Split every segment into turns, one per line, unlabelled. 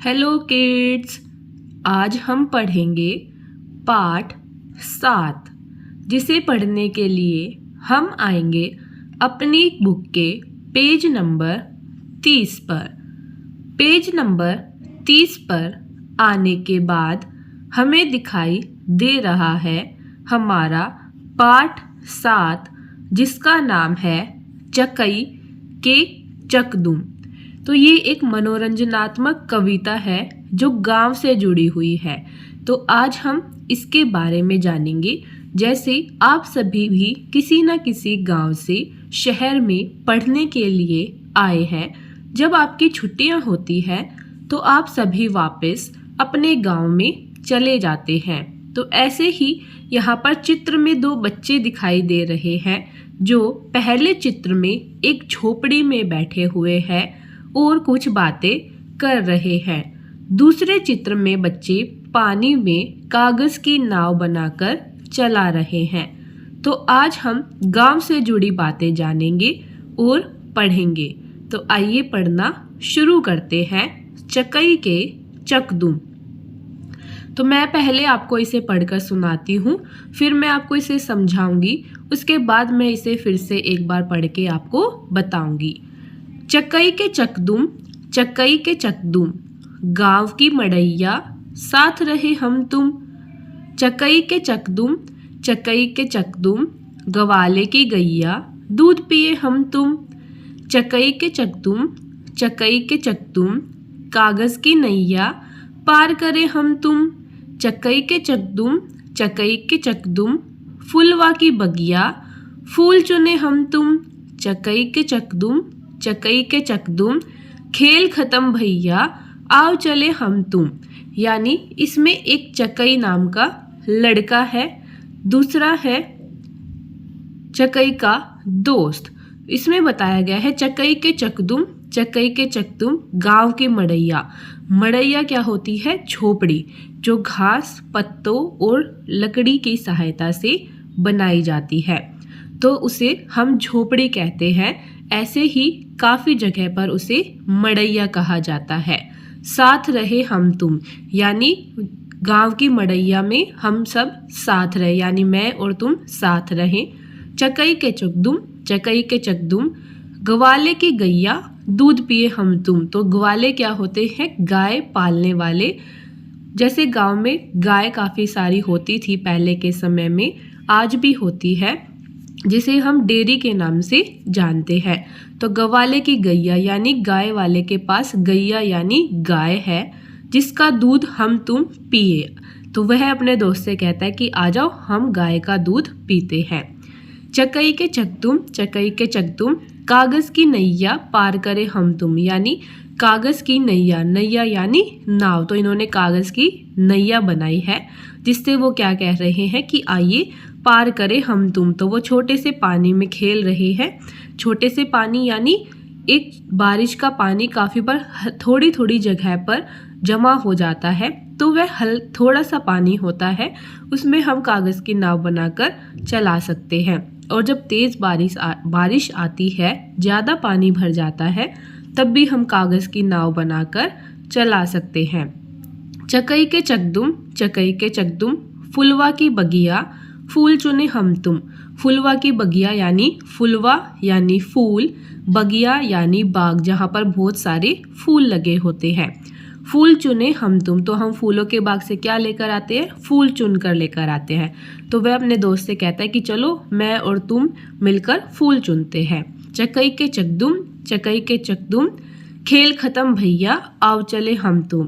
Hello kids, आज हम पढ़ेंगे पाठ 7 जिसे पढ़ने के लिए हम आएंगे अपनी बुक के पेज नंबर 30 पर। पेज नंबर 30 पर आने के बाद हमें दिखाई दे रहा है हमारा पाठ 7 जिसका नाम है चकई के चकदुम। तो ये एक मनोरंजनात्मक कविता है जो गांव से जुड़ी हुई है। तो आज हम इसके बारे में जानेंगे। जैसे आप सभी भी किसी न किसी गांव से शहर में पढ़ने के लिए आए हैं। जब आपकी छुट्टियां होती हैं तो आप सभी वापस अपने गांव में चले जाते हैं। तो ऐसे ही यहाँ पर चित्र में 2 बच्चे दिखाई दे रहे हैं जो पहले चित्र में एक झोपड़ी में बैठे हुए हैं और कुछ बातें कर रहे हैं। दूसरे चित्र में बच्चे पानी में कागज की नाव बनाकर चला रहे हैं। तो आज हम गांव से जुड़ी बातें जानेंगे और पढ़ेंगे। तो आइए पढ़ना शुरू करते हैं चकई के चकदुम। तो मैं पहले आपको इसे पढ़कर सुनाती हूँ, फिर मैं आपको इसे समझाऊंगी। उसके बाद मैं इसे फिर से एक बार पढ़ के आपको बताऊंगी। चकई के चकदुम, चकई के चकदुम, गांव की मड़ैया साथ रहे हम तुम। चकई के चकदुम, चकई के चकदुम, गवाले की गैया दूध पिए हम तुम। चकई के चकदुम, चकई के चकदुम, कागज की नैया पार करे हम तुम। चकई के चकदुम, चकई के चकदुम, फुलवा की बगिया फूल चुने हम तुम। चकई के चकदुम, चकई के चकदुम, खेल खत्म भैया आओ चले हम तुम। यानी इसमें एक चकई नाम का लड़का है, दूसरा है चकई का दोस्त। इसमें बताया गया है चकई के चकदुम, चकई के चकदुम, गांव की मड़ैया। मड़ैया क्या होती है? झोपड़ी, जो घास, पत्तों और लकड़ी की सहायता से बनाई जाती है, तो उसे हम झोपड़ी कहते हैं। ऐसे ही काफ़ी जगह पर उसे मड़ैया कहा जाता है। साथ रहे हम तुम, यानी गांव की मड़ैया में हम सब साथ रहे, यानी मैं और तुम साथ रहें। चकई के चकदुम, चकई के चकदुम, ग्वाले की गैया दूध पिए हम तुम। तो ग्वाले क्या होते हैं? गाय पालने वाले। जैसे गांव में गाय काफ़ी सारी होती थी पहले के समय में, आज भी होती है, जिसे हम डेयरी के नाम से जानते हैं। तो गवाले की गैया यानी गाय वाले के पास गैया यानी गाय है जिसका दूध हम तुम पिए। तो वह अपने दोस्त से कहता है कि आ जाओ हम गाय का दूध पीते हैं। चकई के चकदुम, चकई के चकदुम, कागज की नैया पार करे हम तुम। यानी कागज की नैया, नैया यानी नाव। तो इन्होंने कागज की नैया बनाई है जिससे वो क्या कह रहे हैं कि आइए पार करे हम तुम। तो वो छोटे से पानी में खेल रहे हैं। छोटे से पानी यानी एक बारिश का पानी काफ़ी बार थोड़ी थोड़ी जगह पर जमा हो जाता है, तो वह थोड़ा सा पानी होता है, उसमें हम कागज़ की नाव बनाकर चला सकते हैं। और जब तेज़ बारिश आती है, ज़्यादा पानी भर जाता है, तब भी हम कागज़ की नाव बनाकर चला सकते हैं। चकई के चकदुम, चकई के चकदुम, फुलवा की बगिया फूल चुने हम तुम। फुलवा की बगिया यानी फुलवा यानी फूल, बगिया यानी बाग जहाँ पर बहुत सारे फूल लगे होते हैं। फूल चुने हम तुम, तो हम फूलों के बाग से क्या लेकर आते हैं? फूल चुन कर लेकर आते हैं। तो वह अपने दोस्त से कहता है कि चलो मैं और तुम मिलकर फूल चुनते हैं। चकई के चकदुम, चकई के चकदुम, खेल खत्म भैया आओ चले हम तुम।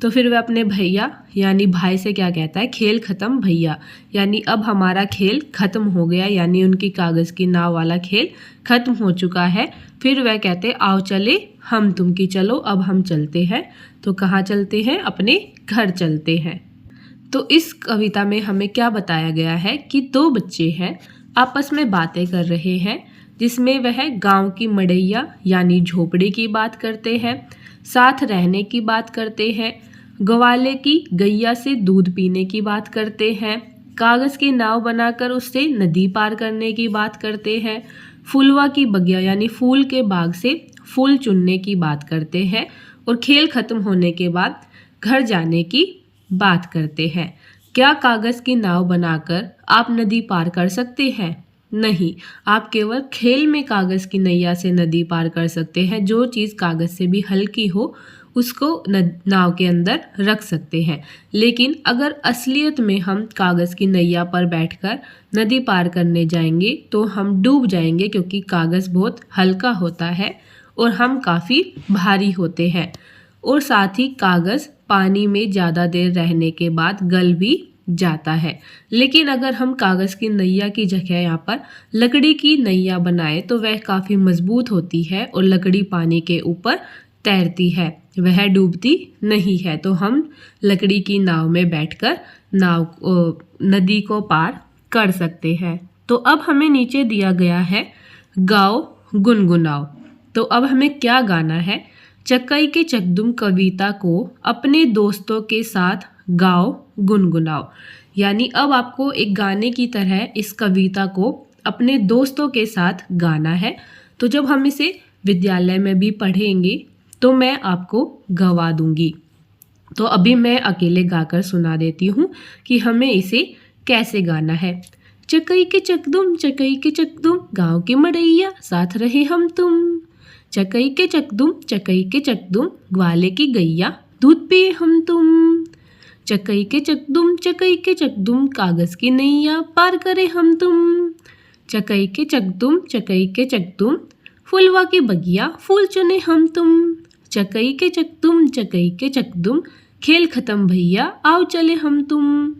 तो फिर वह अपने भैया यानी भाई से क्या कहता है? खेल खत्म भैया, यानी अब हमारा खेल खत्म हो गया, यानी उनकी कागज़ की नाव वाला खेल खत्म हो चुका है। फिर वह कहते आओ चले हम तुम, की चलो अब हम चलते हैं। तो कहाँ चलते हैं? अपने घर चलते हैं। तो इस कविता में हमें क्या बताया गया है कि 2 बच्चे हैं, आपस में बातें कर रहे हैं, जिसमें वह गांव की मड़ैया यानी झोपड़ी की बात करते हैं, साथ रहने की बात करते हैं, ग्वाले की गैया से दूध पीने की बात करते हैं, कागज़ की नाव बनाकर उससे नदी पार करने की बात करते हैं, फुलवा की बगिया यानी फूल के बाग से फूल चुनने की बात करते हैं, और खेल खत्म होने के बाद घर जाने की बात करते हैं। क्या कागज़ की नाव बनाकर आप नदी पार कर सकते हैं? नहीं, आप केवल खेल में कागज़ की नैया से नदी पार कर सकते हैं। जो चीज़ कागज़ से भी हल्की हो उसको नाव के अंदर रख सकते हैं। लेकिन अगर असलियत में हम कागज़ की नैया पर बैठकर नदी पार करने जाएंगे तो हम डूब जाएंगे, क्योंकि कागज़ बहुत हल्का होता है और हम काफ़ी भारी होते हैं। और साथ ही कागज़ पानी में ज़्यादा देर रहने के बाद गल भी जाता है। लेकिन अगर हम कागज़ की नैया की जगह यहाँ पर लकड़ी की नैया बनाए तो वह काफ़ी मज़बूत होती है और लकड़ी पानी के ऊपर तैरती है, वह डूबती नहीं है। तो हम लकड़ी की नाव में बैठकर नदी को पार कर सकते हैं। तो अब हमें नीचे दिया गया है गाओ गुनगुनाओ। तो अब हमें क्या गाना है? चकई के चकदुम कविता को अपने दोस्तों के साथ गाओ गुनगुनाओ। यानी अब आपको एक गाने की तरह इस कविता को अपने दोस्तों के साथ गाना है। तो जब हम इसे विद्यालय में भी पढ़ेंगे तो मैं आपको गवा दूंगी। तो अभी मैं अकेले गाकर सुना देती हूँ कि हमें इसे कैसे गाना है। चकई के चकदुम गाँव के मड़ैया साथ रहे हम तुम। चकई के चकदुम ग्वाले की गैया दूध पिए हम तुम। चकई के चकदुम कागज़ की नैया पार करे हम तुम। चकई के चकदुम फुलवा की बगिया फूल चुने हम तुम। चकई के चकदुम खेल खत्म भैया आओ चले हम तुम।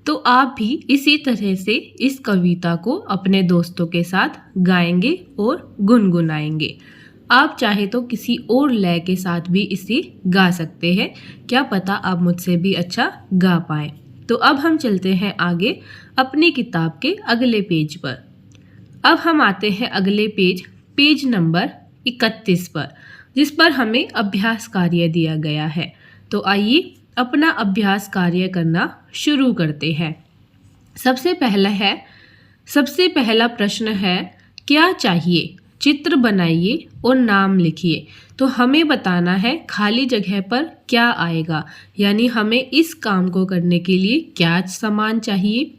तो आप भी इसी तरह से इस कविता को अपने दोस्तों के साथ गाएंगे और गुनगुनाएंगे। आप चाहे तो किसी और लय के साथ भी इसे गा सकते हैं, क्या पता आप मुझसे भी अच्छा गा पाए। तो अब हम चलते हैं आगे अपनी किताब के अगले पेज पर। अब हम आते हैं अगले पेज नंबर 31 पर, जिस पर हमें अभ्यास कार्य दिया गया है। तो आइए अपना अभ्यास कार्य करना शुरू करते हैं। सबसे पहला प्रश्न है क्या चाहिए? चित्र बनाइए और नाम लिखिए। तो हमें बताना है खाली जगह पर क्या आएगा, यानी हमें इस काम को करने के लिए क्या सामान चाहिए।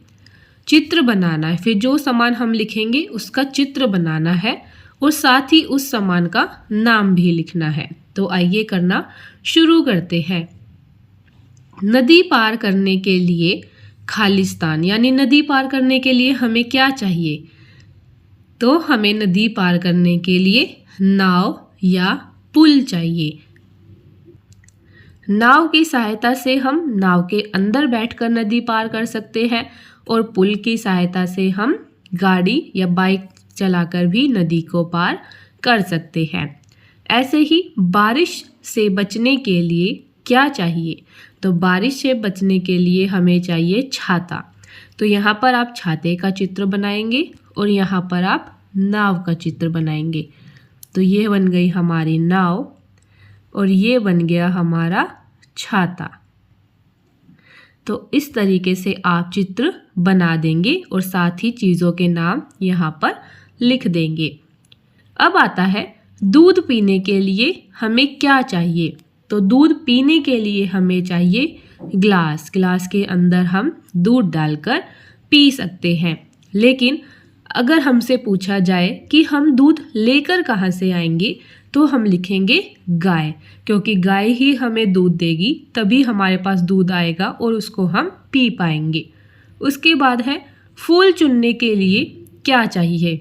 चित्र बनाना है, फिर जो सामान हम लिखेंगे उसका चित्र बनाना है और साथ ही उस सामान का नाम भी लिखना है। तो आइए करना शुरू करते हैं। नदी पार करने के लिए खालिस्तान, यानी नदी पार करने के लिए हमें क्या चाहिए? तो हमें नदी पार करने के लिए नाव या पुल चाहिए। नाव की सहायता से हम नाव के अंदर बैठकर नदी पार कर सकते हैं और पुल की सहायता से हम गाड़ी या बाइक चलाकर भी नदी को पार कर सकते हैं। ऐसे ही बारिश से बचने के लिए क्या चाहिए? तो बारिश से बचने के लिए हमें चाहिए छाता। तो यहाँ पर आप छाते का चित्र बनाएंगे और यहाँ पर आप नाव का चित्र बनाएंगे। तो ये बन गई हमारी नाव और ये बन गया हमारा छाता। तो इस तरीके से आप चित्र बना देंगे और साथ ही चीज़ों के नाम यहाँ पर लिख देंगे। अब आता है दूध पीने के लिए हमें क्या चाहिए? तो दूध पीने के लिए हमें चाहिए ग्लास के अंदर हम दूध डालकर पी सकते हैं। लेकिन अगर हमसे पूछा जाए कि हम दूध लेकर कहाँ से आएंगे, तो हम लिखेंगे गाय, क्योंकि गाय ही हमें दूध देगी, तभी हमारे पास दूध आएगा और उसको हम पी पाएंगे। उसके बाद है फूल चुनने के लिए क्या चाहिए?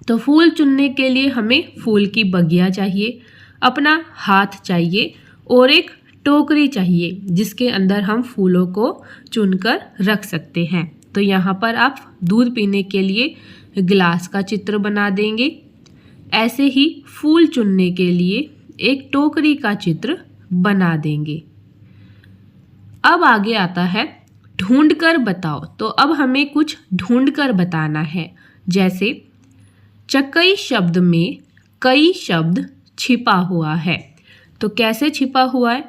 तो फूल चुनने के लिए हमें फूल की बगिया चाहिए, अपना हाथ चाहिए और एक टोकरी चाहिए जिसके अंदर हम फूलों को चुनकर रख सकते हैं। तो यहाँ पर आप दूध पीने के लिए गिलास का चित्र बना देंगे। ऐसे ही फूल चुनने के लिए एक टोकरी का चित्र बना देंगे। अब आगे आता है ढूंढ कर बताओ। तो अब हमें कुछ ढूंढ कर बताना है, जैसे चकई शब्द में कई शब्द छिपा हुआ है। तो कैसे छिपा हुआ है?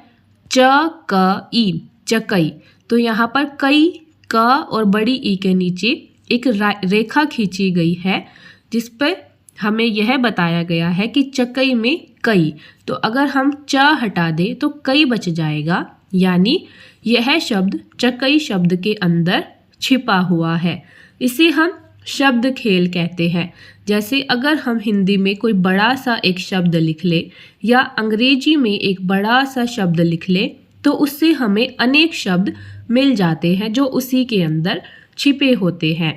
चकई, चकई। तो यहाँ पर कई क और बड़ी ई के नीचे एक रेखा खींची गई है जिस पर हमें यह बताया गया है कि चकई में कई। तो अगर हम च हटा दें तो कई बच जाएगा, यानी यह शब्द चकई शब्द के अंदर छिपा हुआ है। इसे हम शब्द खेल कहते हैं। जैसे अगर हम हिंदी में कोई बड़ा सा एक शब्द लिख ले या अंग्रेजी में एक बड़ा सा शब्द लिख ले तो उससे हमें अनेक शब्द मिल जाते हैं जो उसी के अंदर छिपे होते हैं।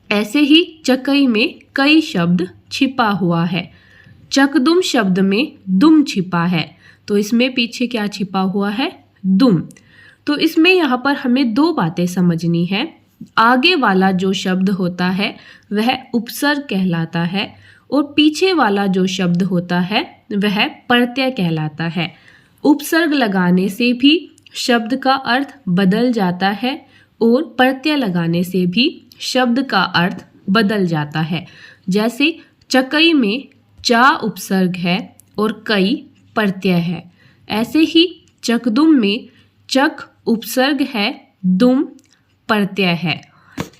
ऐसे ही चकई में कई शब्द छिपा हुआ है। चकदुम शब्द में दुम छिपा है, तो इसमें पीछे क्या छिपा हुआ है? दुम। तो इसमें यहाँ पर हमें दो बातें समझनी है। आगे वाला जो शब्द होता है वह उपसर्ग कहलाता है और पीछे वाला जो शब्द होता है वह प्रत्यय कहलाता है। उपसर्ग लगाने से भी शब्द का अर्थ बदल जाता है और प्रत्यय लगाने से भी शब्द का अर्थ बदल जाता है। जैसे चकई में चा उपसर्ग है और कई प्रत्यय है। ऐसे ही चकदुम में चक उपसर्ग है, दुम प्रत्यय है।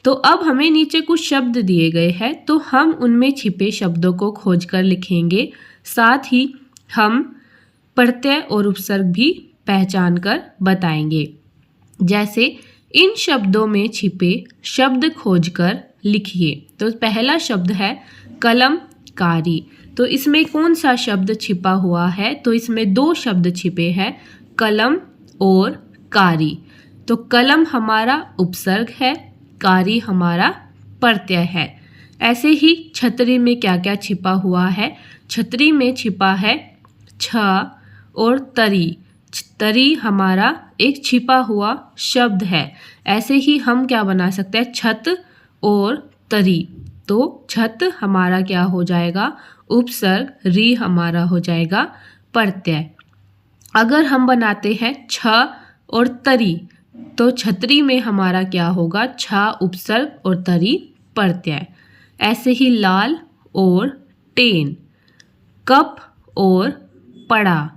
तो अब हमें नीचे कुछ शब्द दिए गए हैं, तो हम उनमें छिपे शब्दों को खोजकर लिखेंगे। साथ ही हम प्रत्यय और उपसर्ग भी पहचान कर बताएंगे। जैसे इन शब्दों में छिपे शब्द खोजकर लिखिए। तो पहला शब्द है कलमकारी। तो इसमें कौन सा शब्द छिपा हुआ है? तो इसमें दो शब्द छिपे हैं, कलम और कारी। तो कलम हमारा उपसर्ग है, कारी हमारा प्रत्यय है। ऐसे ही छतरी में क्या क्या छिपा हुआ है? छतरी में छिपा है छ और तरी। तरी हमारा एक छिपा हुआ शब्द है। ऐसे ही हम क्या बना सकते हैं? छत और तरी। तो छत हमारा क्या हो जाएगा? उपसर्ग, री हमारा हो जाएगा प्रत्यय। अगर हम बनाते हैं छ और तरी तो छतरी में हमारा क्या होगा? छा उपसर्ग और तरी प्रत्यय। ऐसे ही लाल और टेन, कप और पड़ा,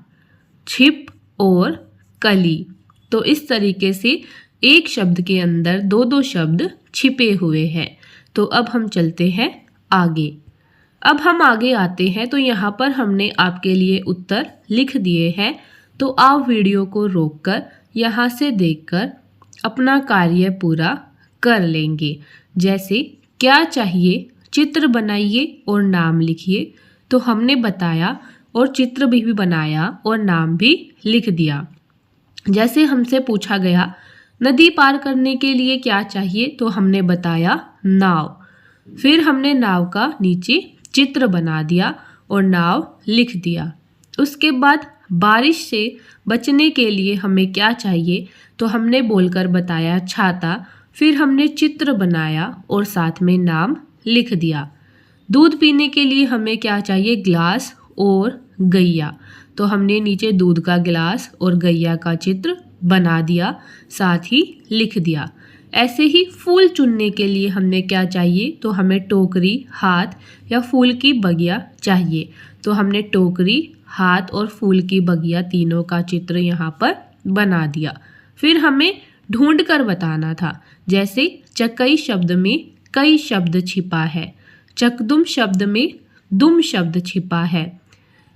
छिप और कली। तो इस तरीके से एक शब्द के अंदर दो दो शब्द छिपे हुए हैं। तो अब हम चलते हैं आगे। अब हम आगे आते हैं तो यहाँ पर हमने आपके लिए उत्तर लिख दिए हैं। तो आप वीडियो को रोककर यहाँ से देखकर अपना कार्य पूरा कर लेंगे। जैसे क्या चाहिए, चित्र बनाइए और नाम लिखिए। तो हमने बताया और चित्र भी बनाया और नाम भी लिख दिया। जैसे हमसे पूछा गया नदी पार करने के लिए क्या चाहिए, तो हमने बताया नाव। फिर हमने नाव का नीचे चित्र बना दिया और नाव लिख दिया। उसके बाद बारिश से बचने के लिए हमें क्या चाहिए, तो हमने बोलकर बताया छाता। फिर हमने चित्र बनाया और साथ में नाम लिख दिया। दूध पीने के लिए हमें क्या चाहिए? ग्लास और गैया। तो हमने नीचे दूध का गिलास और गैया का चित्र बना दिया, साथ ही लिख दिया। ऐसे ही फूल चुनने के लिए हमने क्या चाहिए, तो हमें टोकरी, हाथ या फूल की बगिया चाहिए। तो हमने टोकरी, हाथ और फूल की बगिया तीनों का चित्र यहाँ पर बना दिया। फिर हमें ढूंढ कर बताना था। जैसे चकई शब्द में कई शब्द छिपा है, चकदुम शब्द में दुम शब्द छिपा है।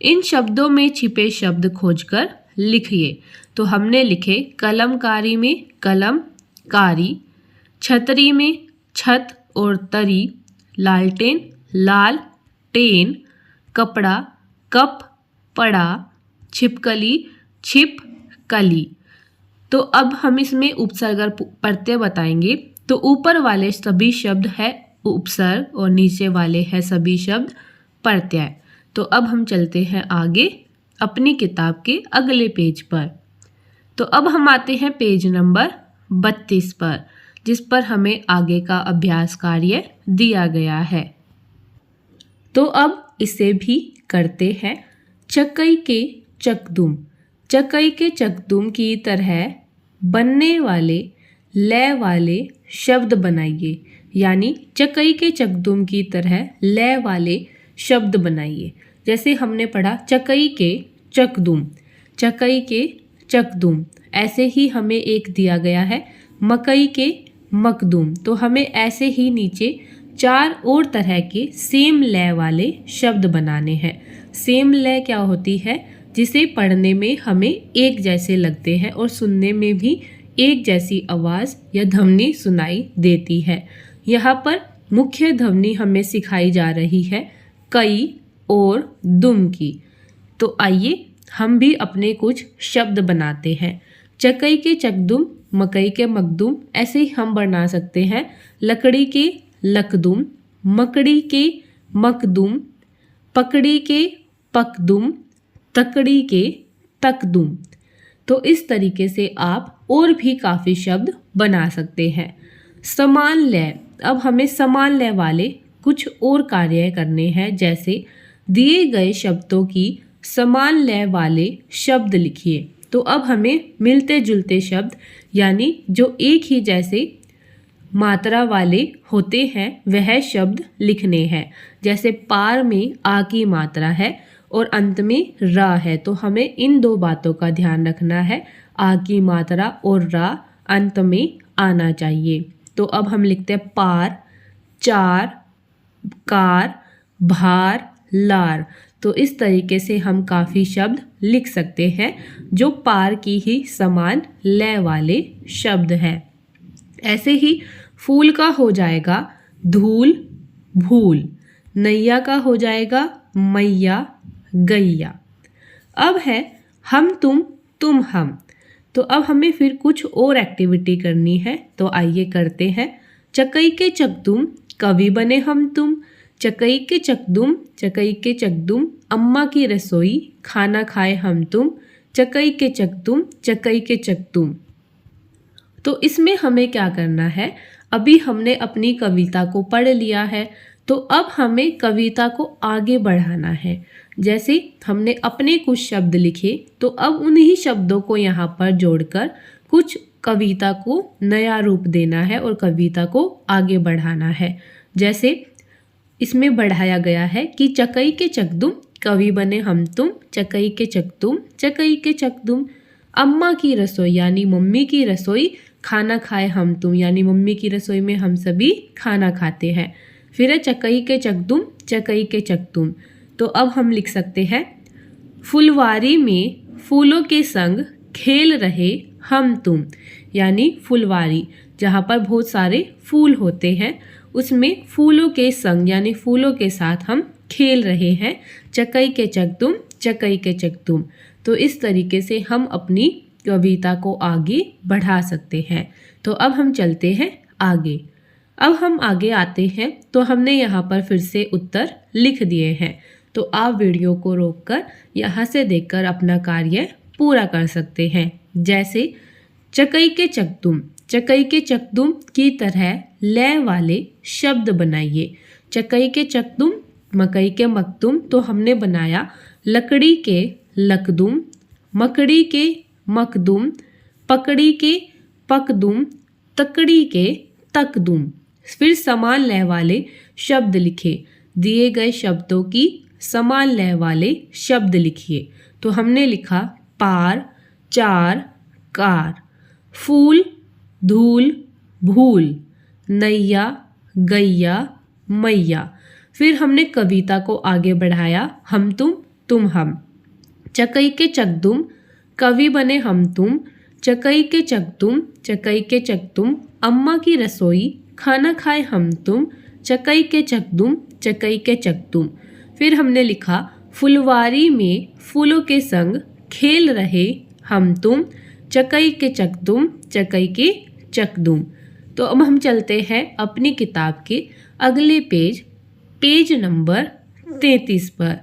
इन शब्दों में छिपे शब्द खोजकर लिखिए। तो हमने लिखे कलमकारी में कलमकारी, छतरी में छत और तरी, लालटेन लाल टेन, कपड़ा कप पड़ा, छिपकली छिप कली। तो अब हम इसमें उपसर्ग और प्रत्यय बताएंगे। तो ऊपर वाले सभी शब्द है उपसर्ग और नीचे वाले हैं सभी शब्द प्रत्यय। तो अब हम चलते हैं आगे अपनी किताब के अगले पेज पर। तो अब हम आते हैं पेज नंबर 32 पर, जिस पर हमें आगे का अभ्यास कार्य दिया गया है। तो अब इसे भी करते हैं। चकई के चकदुम। चकई के चकदुम की तरह बनने वाले लय वाले शब्द बनाइए। यानी चकई के चकदुम की तरह लय वाले शब्द बनाइए। जैसे हमने पढ़ा चकई के चकदुम, चकई के चकदुम। ऐसे ही हमें एक दिया गया है मकई के मकदुम। तो हमें ऐसे ही नीचे 4 और तरह के सेम लय वाले शब्द बनाने हैं। सेम लय क्या होती है? जिसे पढ़ने में हमें एक जैसे लगते हैं और सुनने में भी एक जैसी आवाज़ या ध्वनि सुनाई देती है। यहाँ पर मुख्य ध्वनि हमें सिखाई जा रही है कई और दुम की। तो आइए हम भी अपने कुछ शब्द बनाते हैं। चकई के चकदुम, मकई के मकदुम, ऐसे ही हम बना सकते हैं। लकड़ी के लकदुम, मकड़ी के मकदुम, पकड़ी के पकदुम, तकड़ी के तकदुम। तो इस तरीके से आप और भी काफ़ी शब्द बना सकते हैं। समान लय, अब हमें समान लय वाले कुछ और कार्य करने हैं। जैसे दिए गए शब्दों की समान लय वाले शब्द लिखिए। तो अब हमें मिलते जुलते शब्द यानी जो एक ही जैसे मात्रा वाले होते हैं वह शब्द लिखने हैं। जैसे पार में आ की मात्रा है और अंत में रा है, तो हमें इन दो बातों का ध्यान रखना है। आ की मात्रा और रा अंत में आना चाहिए। तो अब हम लिखते हैं पार, चार, कार, भार, लार। तो इस तरीके से हम काफ़ी शब्द लिख सकते हैं जो पार की ही समान लय वाले शब्द हैं। ऐसे ही फूल का हो जाएगा धूल, भूल। नैया का हो जाएगा मैया, गैया। अब है हम तुम हम। तो अब हमें फिर कुछ और एक्टिविटी करनी है, तो आइए करते हैं। चकई के चकदुम, कवि बने हम तुम। चकई के चकदुम, चकई के चकदुम, अम्मा की रसोई, खाना खाए हम तुम। चकई के चकदुम, चकई के चकदुम। तो इसमें हमें क्या करना है? अभी हमने अपनी कविता को पढ़ लिया है, तो अब हमें कविता को आगे बढ़ाना है। जैसे हमने अपने कुछ शब्द लिखे, तो अब उन्हीं शब्दों को यहाँ पर जोड़कर कुछ कविता को नया रूप देना है और कविता को आगे बढ़ाना है। जैसे इसमें बढ़ाया गया है कि चकई के चकदुम, कवि बने हम तुम। चकई के चकदुम, चकई के चकदुम, अम्मा की रसोई यानी मम्मी की रसोई, खाना खाए हम तुम यानी मम्मी की रसोई में हम सभी खाना खाते हैं। फिर है चकई के चकदुम, चकई के चकदुम। तो अब हम लिख सकते हैं फुलवारी में फूलों के संग खेल रहे हम तुम। यानी फुलवारी जहाँ पर बहुत सारे फूल होते हैं, उसमें फूलों के संग यानी फूलों के साथ हम खेल रहे हैं। चकई के चकदुम, चकई के चकदुम। तो इस तरीके से हम अपनी कविता को आगे बढ़ा सकते हैं। तो अब हम चलते हैं आगे। अब हम आगे आते हैं, तो हमने यहाँ पर फिर से उत्तर लिख दिए हैं। तो आप वीडियो को रोककर यहाँ से देखकर अपना कार्य पूरा कर सकते हैं। जैसे चकई के चकदुम, चकई के चकदुम की तरह लय वाले शब्द बनाइए। चकई के चकदुम, मकई के मकदुम। तो हमने बनाया लकड़ी के लकदुम, मकड़ी के मकदुम, पकड़ी के पकदुम, तकड़ी के तकदुम। फिर समान लय वाले शब्द लिखे। दिए गए शब्दों की समान लय वाले शब्द लिखिए। तो हमने लिखा पार, चार, कार, फूल, धूल, भूल, नैया, गैया, मैया। फिर हमने कविता को आगे बढ़ाया हम तुम हम। चकई के चकदुम, कवि बने हम तुम। चकई के चकदुम, चकई के चकदुम, अम्मा की रसोई, खाना खाए हम तुम। चकई के चकदुम, चकई के चकदुम। फिर हमने लिखा फुलवारी में फूलों के संग खेल रहे हम तुम। चकई के चकदुम, चकई के चकदुम। तो अब हम चलते हैं अपनी किताब के अगले पेज नंबर 33 पर।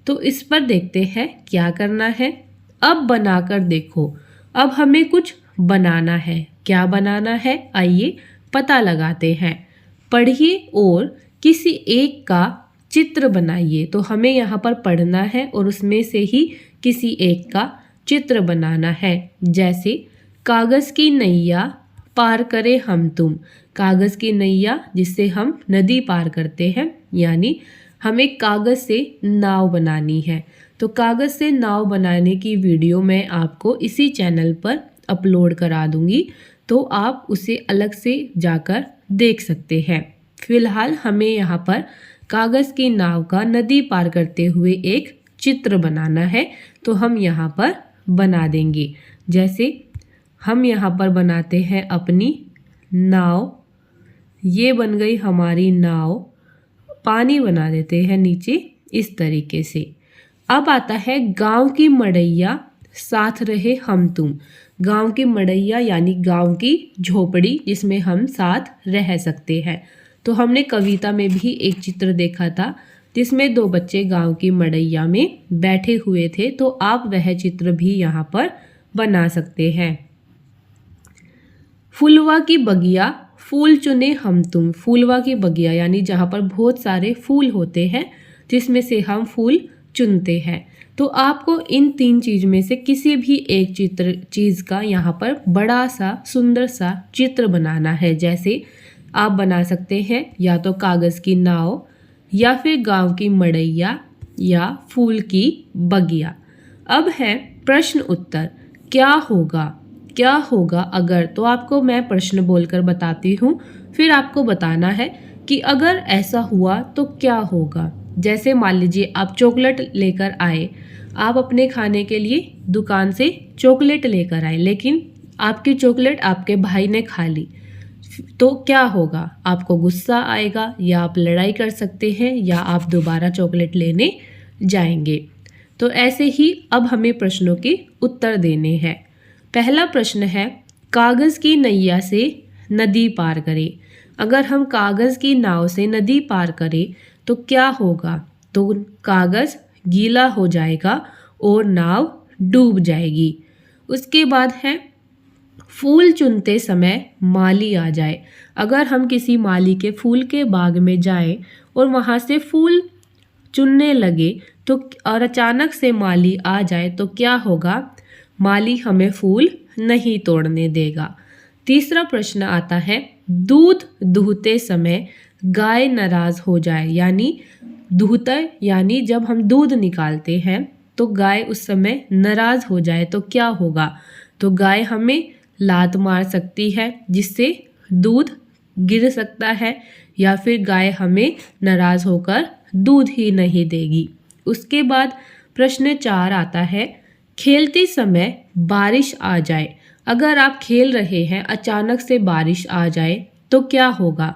तो इस पर देखते हैं क्या करना है। अब बनाकर देखो। अब हमें कुछ बनाना है। क्या बनाना है? आइए पता लगाते हैं। पढ़िए और किसी एक का चित्र बनाइए। तो हमें यहाँ पर पढ़ना है और उसमें से ही किसी एक का चित्र बनाना है। जैसे कागज़ की नैया पार करे हम तुम। कागज़ की नैया जिससे हम नदी पार करते हैं, यानी हमें कागज़ से नाव बनानी है। तो कागज़ से नाव बनाने की वीडियो मैं आपको इसी चैनल पर अपलोड करा दूंगी, तो आप उसे अलग से जाकर देख सकते हैं। फिलहाल हमें यहाँ पर कागज़ की नाव का नदी पार करते हुए एक चित्र बनाना है तो हम यहाँ पर बना देंगे। जैसे हम यहाँ पर बनाते हैं अपनी नाव, ये बन गई हमारी नाव। पानी बना देते हैं नीचे इस तरीके से। अब आता है गांव की मड़ैया साथ रहे हम तुम। गांव की मड़ैया यानी गांव की झोपड़ी जिसमें हम साथ रह सकते हैं। तो हमने कविता में भी एक चित्र देखा था जिसमें दो बच्चे गांव की मड़ैया में बैठे हुए थे, तो आप वह चित्र भी यहाँ पर बना सकते हैं। फुलवा की बगिया फूल चुने हम तुम। फूलवा की बगिया यानी जहाँ पर बहुत सारे फूल होते हैं जिसमें से हम फूल चुनते हैं। तो आपको इन तीन चीज़ में से किसी भी एक चीज़ का यहाँ पर बड़ा सा सुंदर सा चित्र बनाना है। जैसे आप बना सकते हैं या तो कागज़ की नाव या फिर गांव की मड़ैया या फूल की बगिया। अब है प्रश्न उत्तर। क्या होगा अगर, तो आपको मैं प्रश्न बोलकर बताती हूँ, फिर आपको बताना है कि अगर ऐसा हुआ तो क्या होगा। जैसे मान लीजिए आप चॉकलेट लेकर आए, आप अपने खाने के लिए दुकान से चॉकलेट लेकर आए, लेकिन आपकी चॉकलेट आपके भाई ने खा ली, तो क्या होगा? आपको गुस्सा आएगा या आप लड़ाई कर सकते हैं या आप दोबारा चॉकलेट लेने जाएंगे। तो ऐसे ही अब हमें प्रश्नों के उत्तर देने हैं। पहला प्रश्न है कागज़ की नैया से नदी पार करें। अगर हम कागज़ की नाव से नदी पार करें तो क्या होगा? तो कागज़ गीला हो जाएगा और नाव डूब जाएगी। उसके बाद है फूल चुनते समय माली आ जाए। अगर हम किसी माली के फूल के बाग में जाएं और वहाँ से फूल चुनने लगे तो और अचानक से माली आ जाए तो क्या होगा? माली हमें फूल नहीं तोड़ने देगा। तीसरा प्रश्न आता है दूध दूहते समय गाय नाराज़ हो जाए। यानी दूहता यानी जब हम दूध निकालते हैं तो गाय उस समय नाराज़ हो जाए तो क्या होगा? तो गाय हमें लात मार सकती है जिससे दूध गिर सकता है, या फिर गाय हमें नाराज़ होकर दूध ही नहीं देगी। उसके बाद प्रश्न 4 आता है खेलते समय बारिश आ जाए। अगर आप खेल रहे हैं, अचानक से बारिश आ जाए तो क्या होगा?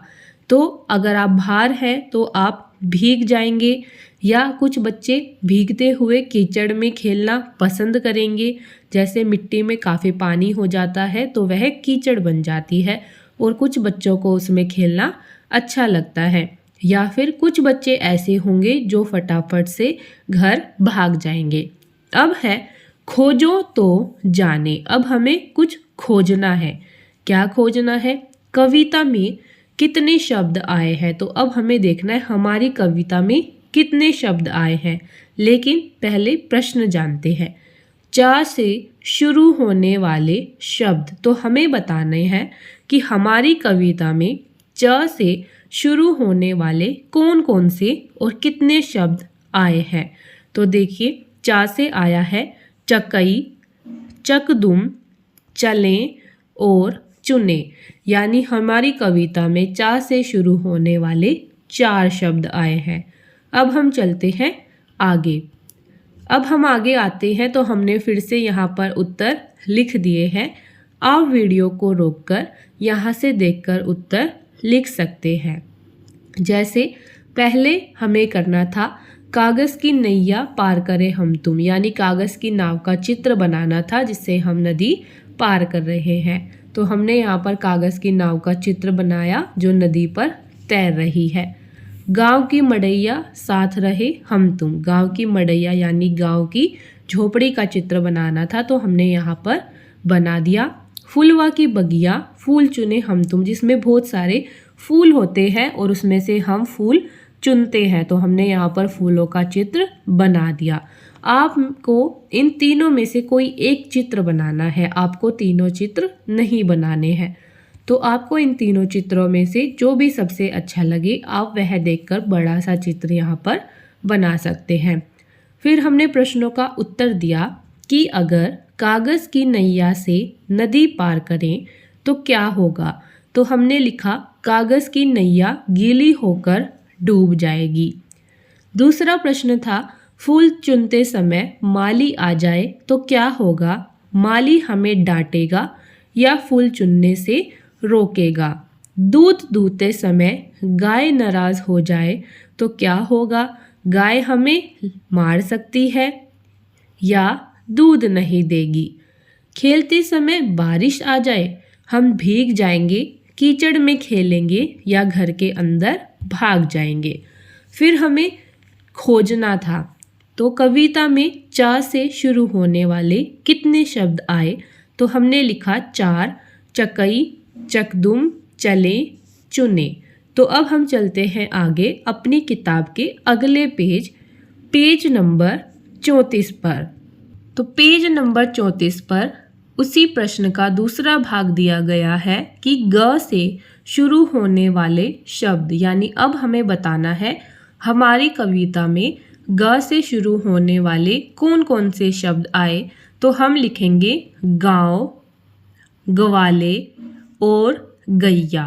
तो अगर आप बाहर हैं तो आप भीग जाएंगे, या कुछ बच्चे भीगते हुए कीचड़ में खेलना पसंद करेंगे। जैसे मिट्टी में काफ़ी पानी हो जाता है तो वह कीचड़ बन जाती है और कुछ बच्चों को उसमें खेलना अच्छा लगता है। या फिर कुछ बच्चे ऐसे होंगे जो फटाफट से घर भाग जाएंगे। अब है खोजो तो जाने। अब हमें कुछ खोजना है। क्या खोजना है? कविता में कितने शब्द आए हैं, तो अब हमें देखना है हमारी कविता में कितने शब्द आए हैं। लेकिन पहले प्रश्न जानते हैं। च से शुरू होने वाले शब्द, तो हमें बताने हैं कि हमारी कविता में च से शुरू होने वाले कौन कौन से और कितने शब्द आए हैं। तो देखिए च से आया है चकई, चकदुम, चलें और चुने। यानी हमारी कविता में च से शुरू होने वाले 4 शब्द आए हैं। अब हम चलते हैं आगे। अब हम आगे आते हैं तो हमने फिर से यहाँ पर उत्तर लिख दिए हैं। आप वीडियो को रोककर यहाँ से देखकर उत्तर लिख सकते हैं। जैसे पहले हमें करना था कागज़ की नैया पार करें हम तुम, यानी कागज़ की नाव का चित्र बनाना था जिससे हम नदी पार कर रहे हैं। तो हमने यहाँ पर कागज़ की नाव का चित्र बनाया जो नदी पर तैर रही है। गांव की मड़ैया साथ रहे हम तुम। गांव की मड़ैया यानी गांव की झोपड़ी का चित्र बनाना था तो हमने यहाँ पर बना दिया। फूलवा की बगिया फूल चुने हम तुम, जिसमें बहुत सारे फूल होते हैं और उसमें से हम फूल चुनते हैं, तो हमने यहाँ पर फूलों का चित्र बना दिया। आपको इन तीनों में से कोई एक चित्र बनाना है, आपको तीनों चित्र नहीं बनाने हैं। तो आपको इन तीनों चित्रों में से जो भी सबसे अच्छा लगे आप वह देखकर बड़ा सा चित्र यहाँ पर बना सकते हैं। फिर हमने प्रश्नों का उत्तर दिया कि अगर कागज़ की नैया से नदी पार करें तो क्या होगा। तो हमने लिखा कागज़ की नैया गीली होकर डूब जाएगी। दूसरा प्रश्न था फूल चुनते समय माली आ जाए तो क्या होगा? माली हमें डांटेगा या फूल चुनने से रोकेगा। दूध दूहते समय गाय नाराज हो जाए तो क्या होगा? गाय हमें मार सकती है या दूध नहीं देगी। खेलते समय बारिश आ जाए, हम भीग जाएंगे, कीचड़ में खेलेंगे या घर के अंदर भाग जाएंगे। फिर हमें खोजना था, तो कविता में च से शुरू होने वाले कितने शब्द आए? तो हमने लिखा 4, चकई, चकदुम, चले, चुने। तो अब हम चलते हैं आगे अपनी किताब के अगले पेज नंबर 34 पर। तो पेज नंबर 34 पर उसी प्रश्न का दूसरा भाग दिया गया है कि ग से शुरू होने वाले शब्द, यानी अब हमें बताना है हमारी कविता में ग से शुरू होने वाले कौन कौन से शब्द आए। तो हम लिखेंगे गांव, ग्वाले और गैया।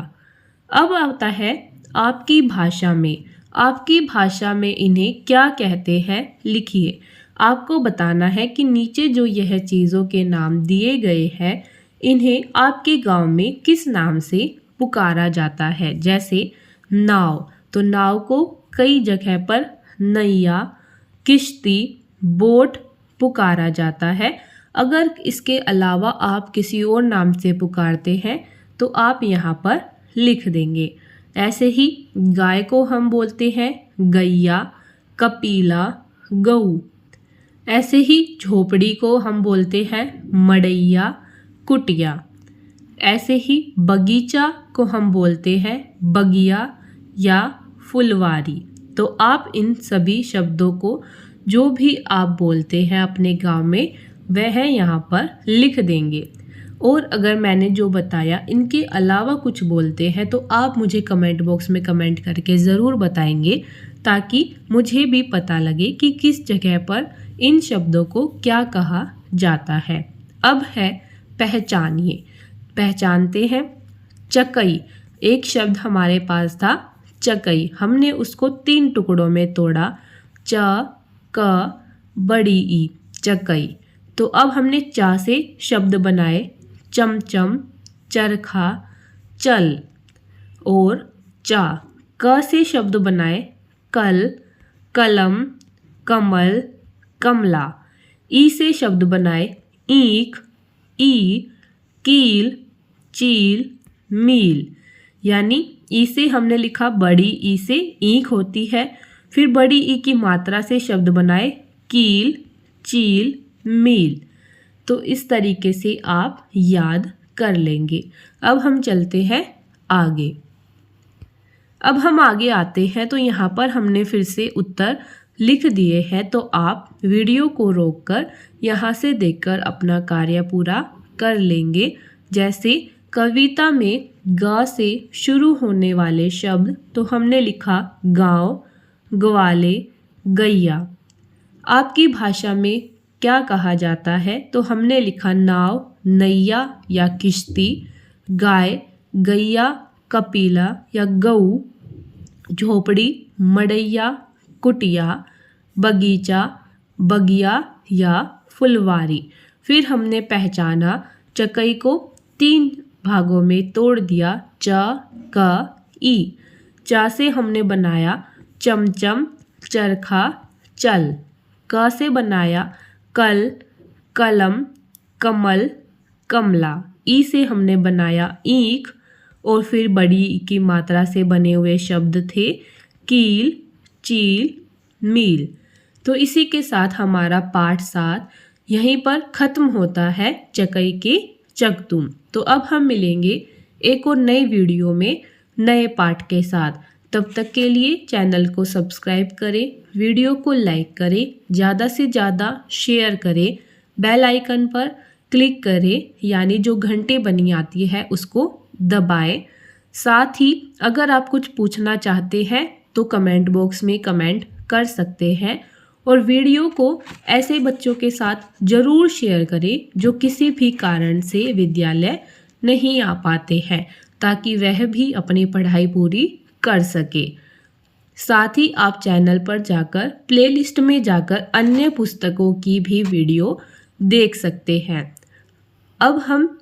अब आता है आपकी भाषा में। आपकी भाषा में इन्हें क्या कहते हैं, लिखिए। आपको बताना है कि नीचे जो यह चीज़ों के नाम दिए गए हैं, इन्हें आपके गांव में किस नाम से पुकारा जाता है। जैसे नाव, तो नाव को कई जगह पर नैया, किश्ती, बोट पुकारा जाता है। अगर इसके अलावा आप किसी और नाम से पुकारते हैं तो आप यहाँ पर लिख देंगे। ऐसे ही गाय को हम बोलते हैं गैया, कपीला, गऊ। ऐसे ही झोपड़ी को हम बोलते हैं मड़ैया, कुटिया। ऐसे ही बगीचा को हम बोलते हैं बगिया या फुलवारी। तो आप इन सभी शब्दों को जो भी आप बोलते हैं अपने गांव में, वह यहाँ पर लिख देंगे। और अगर मैंने जो बताया इनके अलावा कुछ बोलते हैं तो आप मुझे कमेंट बॉक्स में कमेंट करके ज़रूर बताएंगे, ताकि मुझे भी पता लगे कि किस जगह पर इन शब्दों को क्या कहा जाता है। अब है पहचानिए। पहचानते हैं। चकई, एक शब्द हमारे पास था चकई, हमने उसको 3 टुकड़ों में तोड़ा, च, क, बड़ी ई, चकई। तो अब हमने चा से शब्द बनाए चमचम, चरखा, चल। और चा, क से शब्द बनाए कल, कलम, कमल, कमला। ई से शब्द बनाए ईख, ई, कील, चील, मील। यानी ई से हमने लिखा बड़ी ई से ईख होती है। फिर बड़ी ई की मात्रा से शब्द बनाए कील, चील, मील। तो इस तरीके से आप याद कर लेंगे। अब हम चलते हैं आगे। अब हम आगे आते हैं तो यहाँ पर हमने फिर से उत्तर लिख दिए हैं, तो आप वीडियो को रोककर यहाँ से देखकर अपना कार्य पूरा कर लेंगे। जैसे कविता में ग से शुरू होने वाले शब्द, तो हमने लिखा गांव, ग्वाले, गैया। आपकी भाषा में क्या कहा जाता है, तो हमने लिखा नाव, नैया या किश्ती, गाय, गैया, कपीला या गऊ, झोपड़ी, मड़ैया, कुटिया, बगीचा, बगिया या फुलवारी। फिर हमने पहचाना, चकई को 3 भागों में तोड़ दिया, च, क, ई। चा से हमने बनाया चमचम, चरखा, चल। क से बनाया कल, कलम, कमल, कमला। ई से हमने बनाया ईख। और फिर बड़ी ई की मात्रा से बने हुए शब्द थे कील, चील, मील। तो इसी के साथ हमारा पाठ 7 यहीं पर ख़त्म होता है, चकई के चकदुम। तो अब हम मिलेंगे एक और नए वीडियो में नए पाठ के साथ। तब तक के लिए चैनल को सब्सक्राइब करें, वीडियो को लाइक करें, ज़्यादा से ज़्यादा शेयर करें, बेल आइकन पर क्लिक करें, यानी जो घंटे बनी आती है उसको दबाएं। साथ ही अगर आप कुछ पूछना चाहते हैं तो कमेंट बॉक्स में कमेंट कर सकते हैं। और वीडियो को ऐसे बच्चों के साथ ज़रूर शेयर करें जो किसी भी कारण से विद्यालय नहीं आ पाते हैं, ताकि वह भी अपनी पढ़ाई पूरी कर सके। साथ ही आप चैनल पर जाकर प्लेलिस्ट में जाकर अन्य पुस्तकों की भी वीडियो देख सकते हैं। अब हम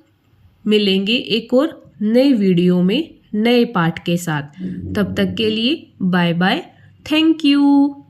मिलेंगे एक और नए वीडियो में नए पाठ के साथ। तब तक के लिए बाय बाय। Thank you.